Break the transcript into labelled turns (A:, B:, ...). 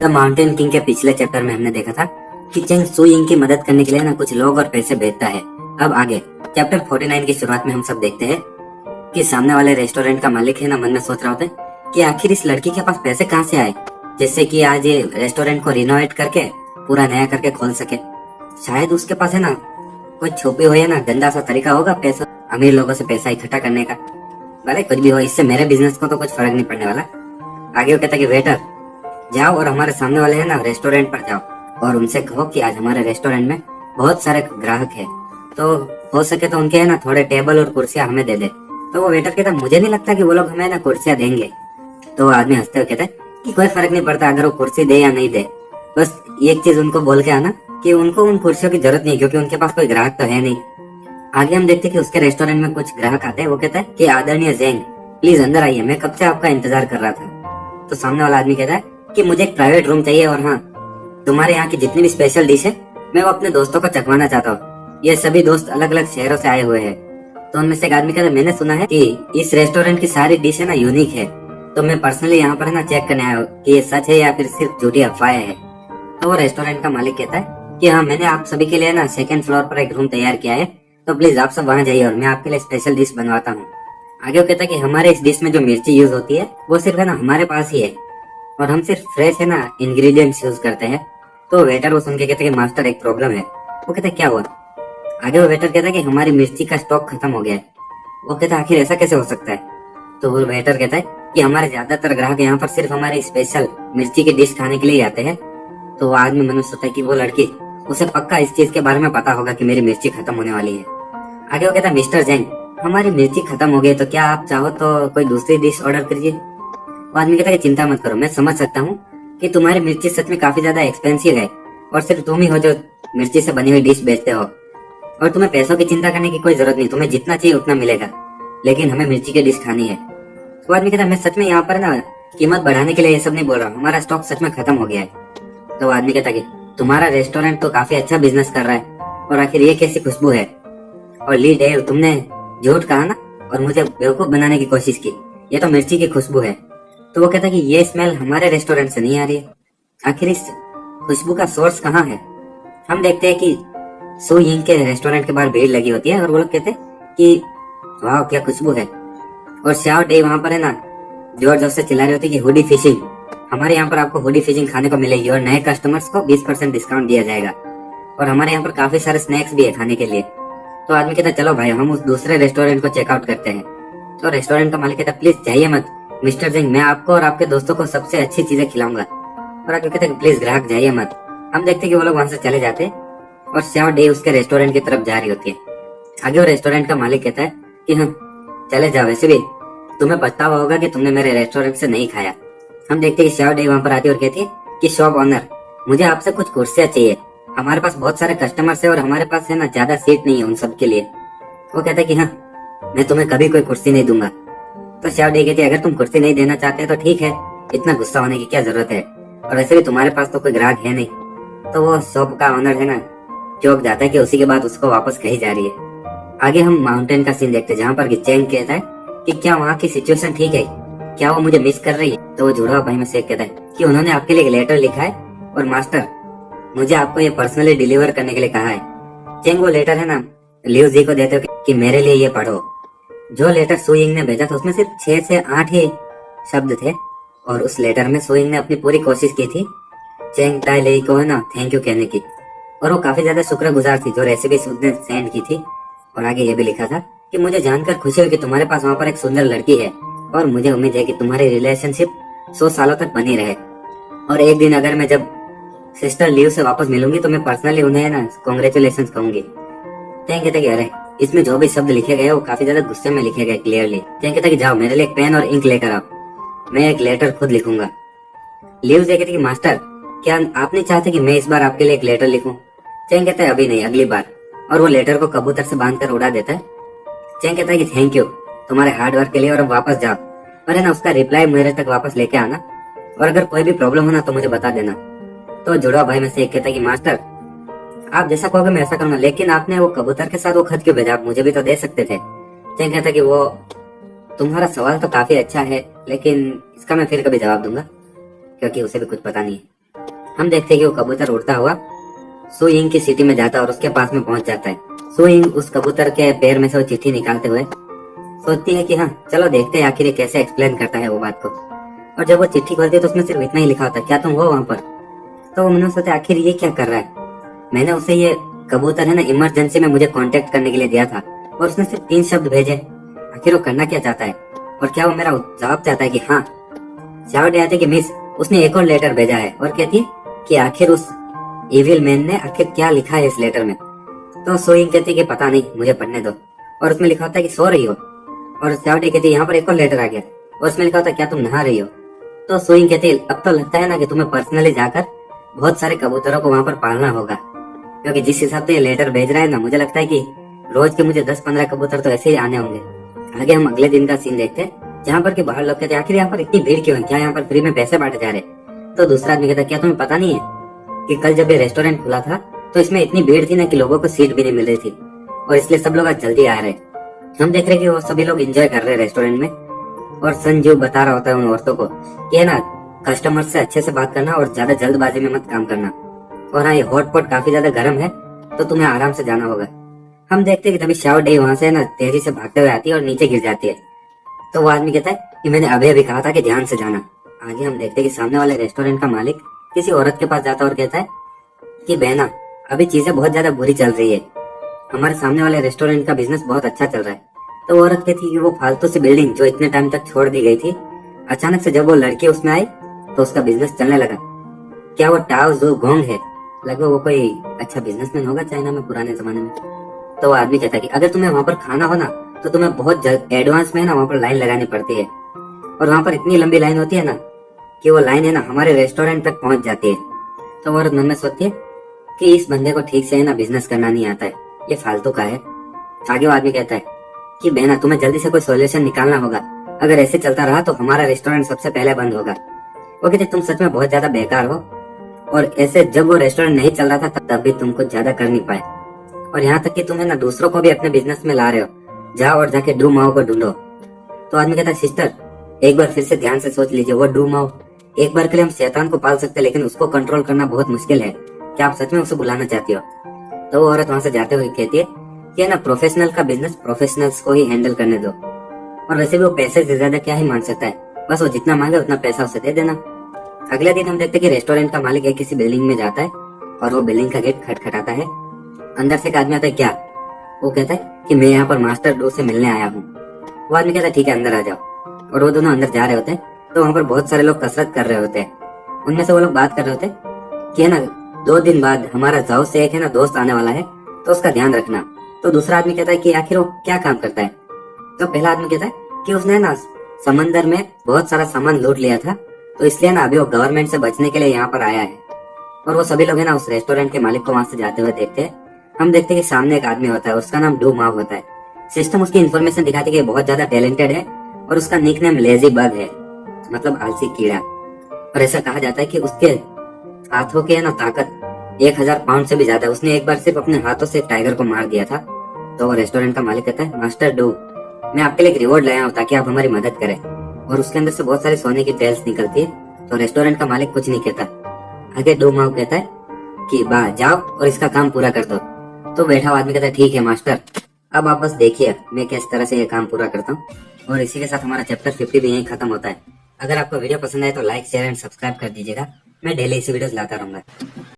A: The mountain king के पिछले chapter में हमने देखा था कि चेंग सू यिंग की मदद करने के लिए ना कुछ लोग और पैसे भेजता है। अब आगे चैप्टर 49 की शुरुआत में हम सब देखते हैं कि सामने वाले रेस्टोरेंट का मालिक है ना मन में सोच रहा होता है कि आखिर इस लड़की के पास पैसे कहाँ से आए जिससे कि आज ये रेस्टोरेंट को रिनोवेट करके पूरा नया करके खोल सके। शायद उसके पास है ना कोई छुपी हुई है ना गंदा सा तरीका होगा पैसा अमीर लोगों से पैसा इकट्ठा करने का। भले कुछ भी हो, इससे मेरे बिजनेस को तो कुछ फर्क नहीं पड़ने वाला। आगे वो कहता है कि वेटर जाओ और हमारे सामने वाले है ना रेस्टोरेंट पर जाओ और उनसे कहो कि आज हमारे रेस्टोरेंट में बहुत सारे ग्राहक है, तो हो सके तो उनके है ना थोड़े टेबल और कुर्सियां हमें दे दे। तो वो वेटर कहता मुझे नहीं लगता कि वो लोग हमें ना कुर्सियां देंगे। तो वो आदमी हंसते हुए कहता है कि कोई फर्क नहीं पड़ता अगर वो कुर्सी दे या नहीं दे, बस एक चीज उनको बोल के आना कि उनको उन कुर्सियों की जरूरत नहीं क्योंकि उनके पास कोई ग्राहक तो है नहीं। आगे हम देखते हैं कि उसके रेस्टोरेंट में कुछ ग्राहक आते हैं। वो कहता है कि आदरणीय ज़ेंग प्लीज अंदर आइए, मैं कब से आपका इंतजार कर रहा था। तो सामने वाला आदमी कहता है कि मुझे एक प्राइवेट रूम चाहिए और हाँ तुम्हारे यहाँ की जितनी भी स्पेशल डिश है मैं वो अपने दोस्तों को चखवाना चाहता हूँ। ये सभी दोस्त अलग अलग शहरों से आए हुए हैं। तो उनमें से एक आदमी कहता है मैंने सुना है कि इस रेस्टोरेंट की सारी डिश है ना यूनिक है, तो मैं पर्सनली यहाँ पर है ना चेक करने आया हूँ कि ये सच है या फिर सिर्फ झूठी अफवाहें है। तो वो रेस्टोरेंट का मालिक कहता है कि हाँ मैंने आप सभी के लिए ना सेकंड फ्लोर पर एक रूम तैयार किया है, तो प्लीज आप सब वहाँ जाइए और मैं आपके लिए स्पेशल डिश बनवाता हूँ। आगे वो कहता है कि हमारे इस डिश में जो मिर्ची यूज होती है वो सिर्फ है ना हमारे पास ही है और हम सिर्फ फ्रेश है ना इंग्रेडिएंट्स यूज करते हैं। तो वेटर वो सुन के कहता है कि मास्टर एक प्रॉब्लम है। वो कहता है क्या हुआ। आगे वो वेटर कहता है कि हमारी मिर्ची का स्टॉक खत्म हो गया है। वो कहता है आखिर ऐसा कैसे हो सकता है। तो वो वेटर कहता है कि हमारे ज्यादातर ग्राहक यहाँ पर सिर्फ हमारी स्पेशल मिर्ची की डिश खाने के लिए आते हैं। तो वो आदमी मन में सोचता है कि वो लड़की उसे पक्का इस चीज के बारे में पता होगा कि मेरी मिर्ची खत्म होने वाली है। आगे वो कहता है मिस्टर ज़ेंग हमारी मिर्ची खत्म हो गई, तो क्या आप चाहो तो कोई दूसरी डिश ऑर्डर करिए। वो आदमी कहता है कि चिंता मत करो, मैं समझ सकता हूँ कि तुम्हारी मिर्ची सच में काफी ज्यादा एक्सपेंसिव है और सिर्फ तुम ही हो जो मिर्ची से बनी हुई डिश बेचते हो और तुम्हें पैसों की चिंता करने की कोई जरूरत नहीं, तुम्हें जितना चाहिए उतना मिलेगा, लेकिन हमें मिर्ची की डिश खानी है। वो आदमी कहता है मैं सच में यहाँ पर ना कीमत बढ़ाने के लिए ये सब नहीं बोल रहा हूँ, हमारा स्टॉक सच में खत्म हो गया है। तो वो आदमी कहता है कि तुम्हारा रेस्टोरेंट तो काफी अच्छा बिजनेस कर रहा है और आखिर ये कैसी खुशबू है। और ली डेव तुमने झूठ कहा ना और मुझे बेवकूफ बनाने की कोशिश की, ये तो मिर्ची की खुशबू है। तो वो कहता है कि ये स्मेल हमारे रेस्टोरेंट से नहीं आ रही है, आखिर इस खुशबू का सोर्स कहाँ है। हम देखते हैं कि सू यिंग के रेस्टोरेंट के बाहर भीड़ लगी होती है और वो लोग कहते हैं कि वाह क्या खुशबू है। और श्याओ डे वहाँ पर है ना जोर जोर से चिल्ला रही होती है कि हुडी फिशिंग, हमारे यहाँ पर आपको हुडी फिशिंग खाने को मिलेगी और नए कस्टमर्स को 20% डिस्काउंट दिया जाएगा और हमारे यहाँ पर काफी सारे स्नैक्स भी है खाने के लिए। तो आदमी कहता है चलो भाई हम उस दूसरे रेस्टोरेंट को चेकआउट करते हैं। तो रेस्टोरेंट का मालिक कहता है प्लीज जाइए मत मिस्टर ज़ेंग, मैं आपको और आपके दोस्तों को सबसे अच्छी चीजें खिलाऊंगा। और आदमी कहता है प्लीज ग्राहक जाइए मत। हम देखते हैं कि वो लोग वहां से चले जाते हैं और श्याओ डे उसके रेस्टोरेंट की तरफ जा रही होती है। आगे वो रेस्टोरेंट का मालिक कहता है कि हाँ चले जाओ, वैसे भी तुम्हें पछतावा होगा कि तुमने मेरे रेस्टोरेंट से नहीं खाया। हम देखते हैं कि श्याओ डे वहां पर आती है और कहती है कि शॉप ऑनर मुझे आपसे कुछ कुर्सियां चाहिए, हमारे पास बहुत सारे कस्टमर्स है और हमारे पास है ना ज्यादा सीट नहीं है उन सब के लिए। वो कहता है कि हाँ मैं तुम्हें कभी कोई कुर्सी नहीं दूंगा। तो श्याओ डे कहती है अगर तुम कुर्सी नहीं देना चाहते तो ठीक है, इतना गुस्सा होने की क्या जरूरत है, और वैसे भी तुम्हारे पास तो कोई ग्राहक है नहीं। तो वो शॉप का ऑनर है ना चौंक जाता है कि उसी के बाद उसको वापस कही जा रही है। आगे हम माउंटेन का सीन देखते हैं जहाँ पर कि चेंग कहता है कि क्या वहाँ की सिचुएशन ठीक है, क्या वो मुझे मिस कर रही है। तो वो जुड़वा भाई में से एक कहता है कि उन्होंने आपके लिए एक लेटर लिखा है और मास्टर मुझे आपको ये पर्सनली डिलीवर करने के लिए कहा है। चेंग वो लेटर है ना लियो जी को देते हो कि मेरे लिए ये पढ़ो। जो लेटर सू यिंग ने भेजा था उसमें सिर्फ 6 से 8 ही शब्द थे और उस लेटर में सू यिंग ने अपनी पूरी कोशिश की थी चेंग ताई लेई को है ना थैंक यू कहने की, और वो काफी ज्यादा शुक्रगुजार थी जो रेसिपी उसने सेंड की थी। और आगे ये भी लिखा था कि मुझे जानकर खुशी हुई कि तुम्हारे पास वहाँ पर एक सुंदर लड़की है और मुझे उम्मीद है कि तुम्हारी रिलेशनशिप 100 सालों तक बनी रहे, और एक दिन अगर मैं जब सिस्टर लिव से वापस मिलूंगी तो मैं पर्सनली उन्हें ना कॉन्ग्रेचुलेशन कहूंगी। चेंग कहता कि अरे इसमें जो भी शब्द लिखे गए वो काफी ज्यादा गुस्से में लिखे गए क्लियरली। चेंग कहता कि जाओ मेरे लिए एक पेन और इंक लेकर आओ, मैं एक लेटर खुद लिखूंगा। लिव कहती कि मास्टर क्या आप नहीं चाहते कि मैं इस बार आपके लिए एक लेटर लिखूं। चेंग कहता है अभी नहीं अगली बार, और वो लेटर को कबूतर से बांधकर उड़ा देता है। चेंग कहता है कि थैंक यू तुम्हारे हार्ड वर्क के लिए और अब वापस जाओ, और है ना उसका रिप्लाई मेरे तक वापस लेके आना, और अगर कोई भी प्रॉब्लम हो ना तो मुझे बता देना। तो जुड़वा भाई में से एक कहता है कि मास्टर आप जैसा कहोगे मैं ऐसा करूंगा, लेकिन आपने वो कबूतर के साथ वो खत क्यों भेजा, आप मुझे भी तो दे सकते थे। चेंग कहता है कि वो तुम्हारा सवाल तो काफी अच्छा है लेकिन इसका मैं फिर कभी जवाब दूंगा क्योंकि उसे भी कुछ पता नहीं है। हम देखते हैं कि वो कबूतर उड़ता हुआ सु यिंग की सिटी में जाता है और उसके पास में पहुंच जाता है। सु यिंग उस कबूतर के पैर में से वो चिट्ठी निकालते हुए सोचती है कि हाँ चलो देखते हैं आखिर ये कैसे एक्सप्लेन करता है वो बात को। और जब वो चिट्ठी खोलती है तो उसमें सिर्फ इतना ही लिखा होता है, क्या तुम हो वहाँ पर। तो वो मन सोचता है आखिर ये क्या कर रहा है। मैंने उसे ये कबूतर है ना इमरजेंसी में मुझे कांटेक्ट करने के लिए दिया था और उसने सिर्फ 3 शब्द भेजे। आखिर वो करना क्या चाहता है और क्या वो मेरा जवाब चाहता है कि हाँ। शावडे आते कि मिस उसने एक और लेटर भेजा है और कहती है कि आखिर उस इविल मैन ने आखिर क्या लिखा है इस लेटर में। तो सु यिंग कहती है कि पता नहीं मुझे पढ़ने दो और उसमें लिखा होता है कि सो रही हो। और शावडे कहती है यहाँ पर एक और लेटर आ गया और उसमें लिखा होता है क्या तुम नहा रही हो। तो सु यिंग कहती है अब तो लगता है ना कि तुम्हें पर्सनली जाकर बहुत सारे कबूतरों को वहाँ पर पालना होगा, क्योंकि जिस हिसाब से ये लेटर भेज रहा है ना मुझे लगता है कि रोज के मुझे 10-15 कबूतर तो ऐसे ही आने होंगे। आगे हम अगले दिन का सीन देखते हैं जहाँ पर कि बाहर लोग कहते हैं आखिर यहाँ पर इतनी भीड़ क्यों है, क्या यहाँ पर फ्री में पैसे बांटे जा रहे। तो दूसरा आदमी कहता है क्या तुम्हें पता नहीं है कि कल जब ये रेस्टोरेंट खुला था तो इसमें इतनी भीड़ थी ना कि लोगों को सीट भी नहीं मिल रही थी और इसलिए सब लोग आज जल्दी आ रहे। हम देख रहे कि वो सभी लोग एंजॉय कर रहे हैं रेस्टोरेंट में और संजू बता रहा होता है उन औरतों को कि है ना कस्टमर से अच्छे से बात करना और ज्यादा जल्दबाजी में मत काम करना। और हाँ ये हॉटपॉट काफी ज्यादा गर्म है तो तुम्हें आराम से जाना होगा। हम देखते हैं कि तभी शावडे वहां से ना तेजी से भागते हुए आती है और नीचे गिर जाती है। तो वो आदमी कहता है कि मैंने अभी अभी कहा था कि ध्यान से जाना। आगे हम देखते हैं कि सामने वाले रेस्टोरेंट का मालिक किसी औरत के पास जाता है और कहता है कि बहना अभी चीजें बहुत ज्यादा बुरी चल रही है, हमारे सामने वाले रेस्टोरेंट का बिजनेस बहुत अच्छा चल रहा है। तो औरत कहती है कि वो फालतू सी बिल्डिंग जो इतने टाइम तक छोड़ दी गई थी, अचानक से जब वो लड़की उसमें आई तो उसका बिजनेस चलने लगा। क्या वो टाओ जो गोंग है, लगभग वो कोई अच्छा बिजनेसमैन होगा चाइना में पुराने जमाने में। तो वो आदमी कहता है कि अगर तुम्हें वहाँ पर खाना हो ना तो तुम्हें बहुत जल्द एडवांस में ना वहाँ पर लाइन लगानी पड़ती है और वहाँ पर इतनी लंबी लाइन होती है ना कि वो लाइन है ना हमारे रेस्टोरेंट तक पहुंच जाती है। तो वो औरत मन में सोचती है कि इस बंदे को ठीक से है ना बिजनेस करना नहीं आता है, ये फालतू का है। आगे वो आदमी कहता है कि बहना तुम्हें जल्दी से कोई सॉल्यूशन निकालना होगा, अगर ऐसे चलता रहा तो हमारा रेस्टोरेंट सबसे पहले बंद होगा। वो कहते तुम सच में बहुत ज्यादा बेकार हो और ऐसे जब वो रेस्टोरेंट नहीं चल रहा था तब भी तुम कुछ ज्यादा कर नहीं पाए और यहाँ तक कि तुम्हें ना दूसरों को भी अपने बिजनेस में ला रहे हो, जाओ और जाके ड्रू माओ को ढूंढो। तो आदमी कहता है सिस्टर एक बार फिर से ध्यान से सोच लीजिए, वो ड्रू माओ एक बार के लिए हम शैतान को पाल सकते हैं लेकिन उसको कंट्रोल करना बहुत मुश्किल है, क्या आप सच में उसे बुलाना चाहती हो। तो वो औरत वहां से जाते हुए कहती है कि ना प्रोफेशनल का बिजनेस प्रोफेशनल्स को ही हैंडल करने दो और वैसे भी वो पैसे से ज्यादा क्या ही मांग सकता है, बस वो जितना मांगे उतना पैसा उसे दे देना। अगले दिन हम देखते हैं कि रेस्टोरेंट का मालिक एक किसी बिल्डिंग में जाता है और वो बिल्डिंग का गेट खटखटाता है। अंदर से एक आदमी आता है, क्या? वो कहता है कि मैं यहाँ पर मास्टर डू से मिलने आया हूँ। वो आदमी कहता है ठीक है अंदर आ जाओ। और वो दोनों अंदर जा रहे होते हैं तो वहाँ पर बहुत सारे लोग कसरत कर रहे होते हैं। उनमें से वो लोग बात कर रहे होते हैं कि है ना 2 दिन बाद हमारा जाओ से एक है ना दोस्त आने वाला है तो उसका ध्यान रखना। तो दूसरा आदमी कहता है कि आखिर वो क्या काम करता है। तो पहला आदमी कहता है कि उसने ना समंदर में बहुत सारा सामान लूट लिया था तो इसलिए ना अभी वो गवर्नमेंट से बचने के लिए यहाँ पर आया है। और वो सभी लोग है ना उस रेस्टोरेंट के मालिक को वहां से जाते हुए देखते हैं। हम देखते हैं कि सामने एक आदमी होता है, उसका नाम डू माओ होता है। सिस्टम उसकी इन्फॉर्मेशन दिखाती है कि बहुत ज्यादा टैलेंटेड है और उसका निक नेम लेजी बग है, मतलब आलसी कीड़ा। और ऐसा कहा जाता है कि उसके हाथों की है ना ताकत 1000 पाउंड से भी ज्यादा। उसने एक बार सिर्फ अपने हाथों से एक टाइगर को मार दिया था। तो वो रेस्टोरेंट का मालिक कहता है मास्टर डू मैं आपके लिए एक रिवॉर्ड लाया हूँ ताकि आप हमारी मदद करें। और उसके अंदर से बहुत सारी सोने की टेल्स निकलती है। तो रेस्टोरेंट का मालिक कुछ नहीं कहता। आगे डू माओ कहता है कि बा जाओ और इसका काम पूरा कर दो। तो बैठा हुआ आदमी कहता है ठीक है मास्टर, अब आप बस देखिए मैं किस तरह से ये काम पूरा करता हूँ। और इसी के साथ हमारा चैप्टर 50 भी यहीं खत्म होता है। अगर आपको वीडियो पसंद आए तो लाइक शेयर एंड सब्सक्राइब कर दीजिएगा। मैं डेली इसी वीडियोस लाता रहूंगा।